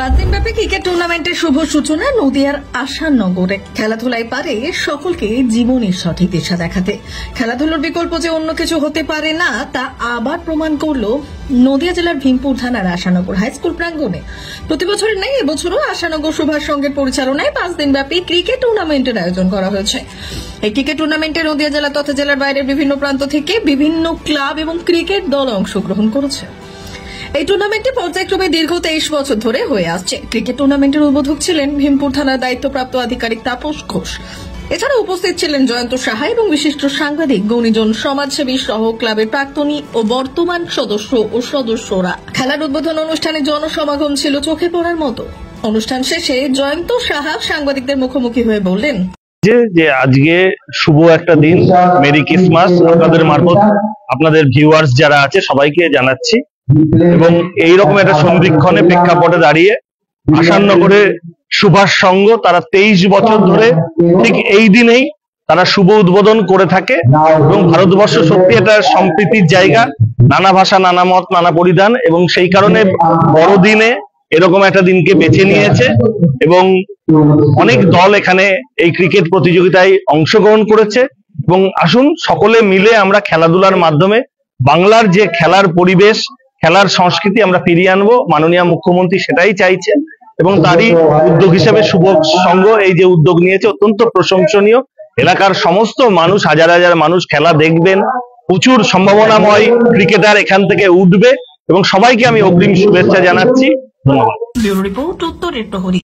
পাঁচ দিনব্যাপী ক্রিকেট টুর্নামেন্টের শুভ সূচনা নদিয়ার আশানগরে। খেলাধুলায় পারে সকলকে জীবনের সঠিক দিশা দেখাতে। খেলাধুলার বিকল্প যে অন্য কিছু হতে পারে না তা আবার প্রমাণ করল নদিয়া জেলার ভীমপুর থানার আশানগর হাই স্কুল প্রাঙ্গণে। প্রতি বছরের ন্যায় এবছরও আশানগর সুভাষ সংঘের পরিচালনায় 5 দিনব্যাপী ক্রিকেট টুর্নামেন্টের আয়োজন করা হয়েছে। এই ক্রিকেট টুর্নামেন্টে নদিয়া জেলা তথা জেলার বাইরের বিভিন্ন প্রান্ত থেকে বিভিন্ন ক্লাব এবং ক্রিকেট দল অংশগ্রহণ করেছে। এই টুর্নামেন্টে পর্যায়ক্রমে দীর্ঘ 23 বছর ধরে হয়ে আসছে। ক্রিকেট টুর্নামেন্টের উদ্বোধক ছিলেন ভীমপুর থানার দায়িত্বপ্রাপ্ত আধিকারিক তাপস ঘোষ। এছাড়া উপস্থিত ছিলেন জয়ন্ত সাহা এবং বিশিষ্ট সাংবাদিক, গুণীজন, সমাজসেবী সহ ক্লাবের প্রাক্তনী ও বর্তমান সদস্য ও সদস্যরা। খেলার উদ্বোধন অনুষ্ঠানে জনসমাগম ছিল চোখে পড়ার মতো। অনুষ্ঠান শেষে জয়ন্ত সাহা সাংবাদিকদের মুখোমুখি হয়ে বললেন, যে আজকে শুভ একটা দিন, মেরি ক্রিসমাস আপনাদের মারফত আপনাদের ভিউয়ার্স যারা আছে সবাইকে জানাচ্ছি। এবং এইরকম একটা সন্ধিক্ষণে প্রেক্ষাপটে দাঁড়িয়ে আশানগরে সুভাষ সংঘ তারা 23 বছর ধরে ঠিক এই দিনেই তারা শুভ উদ্বোধন করে থাকে। এবং ভারতবর্ষ সত্যি একটা সম্প্রীতির জায়গা, নানা ভাষা, নানা মত, নানা পরিধান, এবং সেই কারণে বড়দিনে এরকম একটা দিনকে বেছে নিয়েছে। এবং অনেক দল এখানে এই ক্রিকেট প্রতিযোগিতায় অংশগ্রহণ করেছে। এবং আসুন সকলে মিলে আমরা খেলাধুলার মাধ্যমে বাংলার যে খেলার পরিবেশ, খেলার সংস্কৃতি আমরা ফিরিয়ে আনবো। মাননীয় মুখ্যমন্ত্রী সেটাই চাইছেন এবং তারই উদ্যোগ হিসেবে শুভ সংঘ এই যে উদ্যোগ নিয়েছে অত্যন্ত প্রশংসনীয়। এলাকার সমস্ত মানুষ, হাজার হাজার মানুষ খেলা দেখবেন। প্রচুর সম্ভাবনাময় ক্রিকেটার এখান থেকে উঠবে এবং সবাইকে আমি অগ্রিম শুভেচ্ছা জানাচ্ছি। ধন্যবাদ। ব্যুরো রিপোর্ট, উত্তরের প্রহরী।